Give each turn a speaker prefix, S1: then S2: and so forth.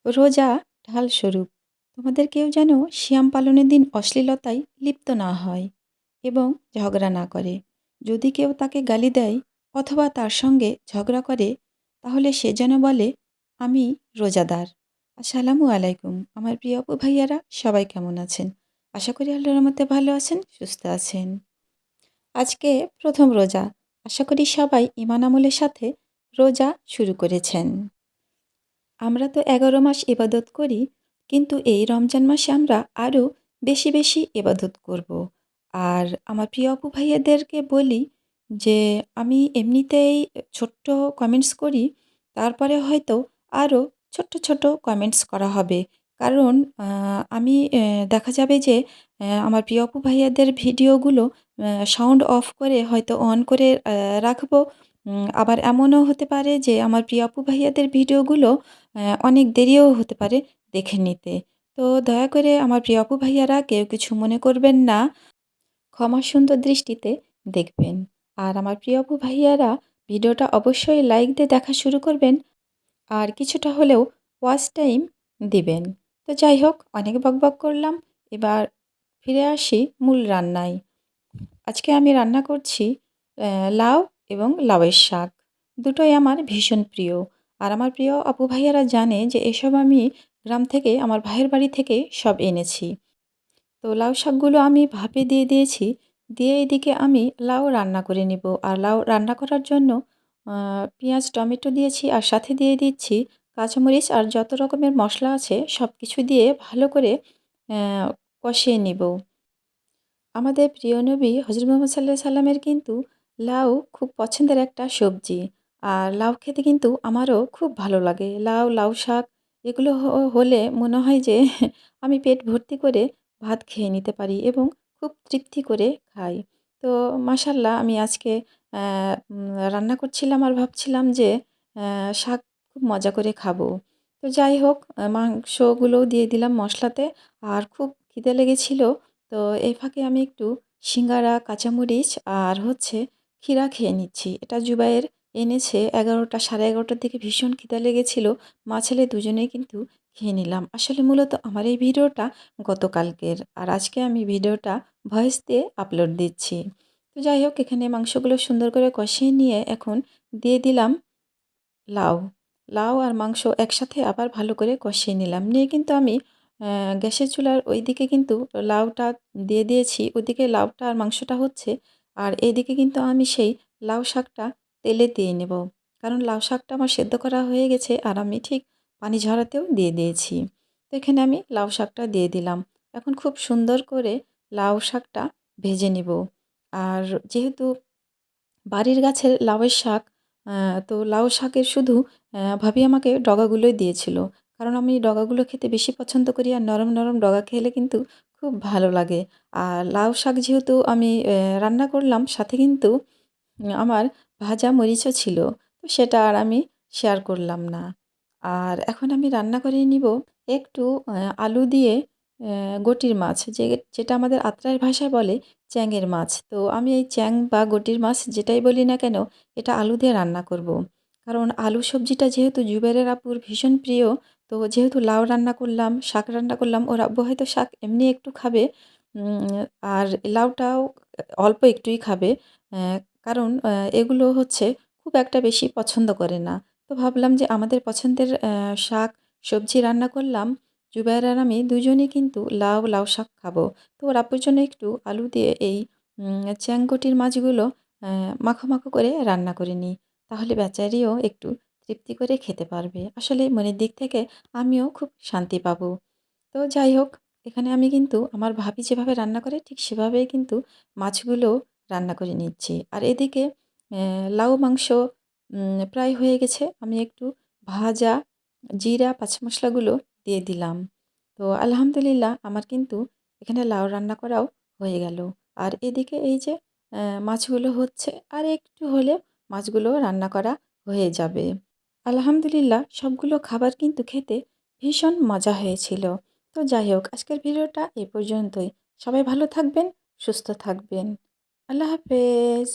S1: রোজা ঢাল স্বরূপ। তোমাদের কেউ যেন সিয়াম পালনের দিন অশ্লীলতায় লিপ্ত না হয় এবং ঝগড়া না করে। যদি কেউ তাকে গালি দেয় অথবা তার সঙ্গে ঝগড়া করে, তাহলে সে যেন বলে, আমি রোজাদার। আসসালামু আলাইকুম আমার প্রিয় আপু ভাইয়ারা, সবাই কেমন আছেন? আশা করি আল্লাহর রহমতে ভালো আছেন, সুস্থ আছেন। আজকে প্রথম রোজা। আশা করি সবাই ঈমান আমলের সাথে রোজা শুরু করেছেন। আমরা তো ১১ মাস ইবাদত করি, কিন্তু এই রমজান মাসে আমরা আরও বেশি বেশি ইবাদত করব। আর আমার প্রিয় আপু ভাইয়াদেরকে বলি যে আমি এমনিতেই ছোট্ট কমেন্টস করি, তারপরে হয়তো আরও ছোট্ট ছোট কমেন্টস করা হবে। কারণ আমি দেখা যাবে যে আমার প্রিয় আপু ভাইয়াদের ভিডিওগুলো সাউন্ড অফ করে হয়তো অন করে রাখবো। আবার এমনও হতে পারে যে আমার প্রিয় আপু ভাইয়াদের ভিডিওগুলো অনেক দেরিও হতে পারে দেখে নিতে। তো দয়া করে আমার প্রিয় আপু ভাইয়ারা কেউ কিছু মনে করবেন না। ক্ষমা সুন্দর দৃষ্টিতে দেখবেন। আর আমার প্রিয় আপু ভাইয়ারা ভিডিওটা অবশ্যই লাইক দিয়ে দেখা শুরু করবেন। আর কিছুটা হলেও ওয়াচ টাইম দিবেন। তো যাই হোক, অনেক বকবক করলাম। এবার ফিরে আসি মূল রান্নায়। আজকে আমি রান্না করছি লাউ এবং লাউয়ের শাক। দুটোই আমার ভীষণ প্রিয়। আর আমার প্রিয় আপু ভাইয়ারা জানে যে এসব আমি গ্রাম থেকে, আমার ভাইয়ের বাড়ি থেকে সব এনেছি। তো লাউ শাকগুলো আমি ভাপে দিয়ে দিয়েছি। দিয়ে এদিকে আমি লাউ রান্না করে নিব। আর লাউ রান্না করার জন্য পেঁয়াজ, টমেটো দিয়েছি আর সাথে দিয়ে দিচ্ছি কাঁচামরিচ আর যত রকমের মশলা আছে সব কিছু দিয়ে ভালো করে অ্যা কষিয়ে নিব। আমাদের প্রিয় নবী হজরত মুহাম্মদ সাল্লাল্লাহু আলাইহি সাল্লামের কিন্তু লাউ খুব পছন্দের একটা সবজি। আর লাউ খেতে কিন্তু আমারও খুব ভালো লাগে। লাউ, লাউ শাক এগুলো হলে মনে হয় যে আমি পেট ভর্তি করে ভাত খেয়ে নিতে পারি এবং খুব তৃপ্তি করে খাই। তো মাশাআল্লাহ আমি আজকে রান্না করছিলাম আর ভাবছিলাম যে শাক খুব মজা করে খাবো। তো যাই হোক, মাংসগুলোও দিয়ে দিলাম মশলাতে। আর খুব খিদে লেগেছিল। তো এই ফাঁকে আমি একটু সিঙ্গারা, কাঁচামরিচ আর হচ্ছে ক্ষীরা খেয়ে নিচ্ছি। এটা জুবাইর এনেছে ১১টা, সাড়ে ১১টার দিকে ভীষণ খিদে লেগেছিল। মা ছেলে দুজনেই কিন্তু খেয়ে নিলাম। আসলে মূলত আমার এই ভিডিওটা গতকালকের। আর আজকে আমি ভিডিওটা ভয়েস দিয়ে আপলোড দিচ্ছি। তো যাই হোক, এখানে মাংসগুলো সুন্দর করে কষিয়ে নিয়ে এখন দিয়ে দিলাম লাউ। লাউ আর মাংস একসাথে আবার ভালো করে কষিয়ে নিলাম। নিয়ে কিন্তু আমি গ্যাসের চুলার ওইদিকে কিন্তু লাউটা দিয়ে দিয়েছি। ওদিকে লাউটা আর মাংসটা হচ্ছে। আর এদিকে কিন্তু আমি সেই লাউ শাকটা তেলে দিয়ে নেব। কারণ লাউ শাকটা আমার সেদ্ধ করা হয়ে গেছে আর আমি ঠিক পানি ঝরাতেও দিয়ে দিয়েছি। তো এখানে আমি লাউ শাকটা দিয়ে দিলাম। এখন খুব সুন্দর করে লাউ শাকটা ভেজে নিব। আর যেহেতু বাড়ির গাছের লাউয়ের শাক, তো লাউ শাকের শুধু ভাবি আমাকে ডগাগুলোই দিয়েছিল। কারণ আমি ডগাগুলো খেতে বেশি পছন্দ করি আর নরম, নরম ডগা খেলে কিন্তু খুব ভালো লাগে। আর লাউ শাক যেহেতু আমি রান্না করলাম, সাথে কিন্তু আমার ভাজা মরিচও ছিল। তো সেটা আর আমি শেয়ার করলাম না। আর এখন আমি রান্না করে নিব একটু আলু দিয়ে গটির মাছ, যেটা আমাদের আত্রাই ভাষায় বলে চ্যাংয়ের মাছ। তো আমি এই চ্যাং বা গটির মাছ যেটাই বলি না কেন, এটা আলু দিয়ে রান্না করব। কারণ আলু সবজিটা যেহেতু জুবাইরের আপুর ভীষণ প্রিয়, তো যেহেতু লাউ রান্না করলাম, শাক রান্না করলাম, ওর আব্বু হয়তো শাক এমনি একটু খাবে, আর লাউটাও অল্প একটুই খাবে। কারণ এগুলো হচ্ছে খুব একটা বেশি পছন্দ করে না। তো ভাবলাম যে আমাদের পছন্দের শাক সবজি রান্না করলাম। জুবাইর আর আমি দুজনেই কিন্তু লাউ, লাউ শাক খাবো। তো ওর আব্বুর জন্য একটু আলু দিয়ে এই চ্যাংকটির মাছগুলো মাখো, মাখো করে রান্না করে নিই। তাহলে বেচারিও একটু তৃপ্তি করে খেতে পারবে। আসলে মনের দিক থেকে আমিও খুব শান্তি পাবো। তো যাই হোক, এখানে আমি কিন্তু আমার ভাবি যেভাবে রান্না করে ঠিক সেভাবেই কিন্তু মাছগুলো রান্না করে নিচ্ছি। আর এদিকে লাউ মাংস প্রায় হয়ে গেছে। আমি একটু ভাজা জিরা, কাঁচা মশলাগুলো দিয়ে দিলাম। তো আলহামদুলিল্লাহ আমার কিন্তু এখানে লাউ রান্না করাও হয়ে গেল। আর এদিকে এই যে মাছগুলো হচ্ছে, আর একটু হলে মাছগুলো রান্না করা হয়ে যাবে। আলহামদুলিল্লাহ সবগুলো খাবার কিন্তু খেতে ভীষণ মজা হয়েছিল। তো যাই হোক, আজকের ভিডিওটা এ পর্যন্তই। সবাই ভালো থাকবেন, সুস্থ থাকবেন। আল্লাহ হাফেজ।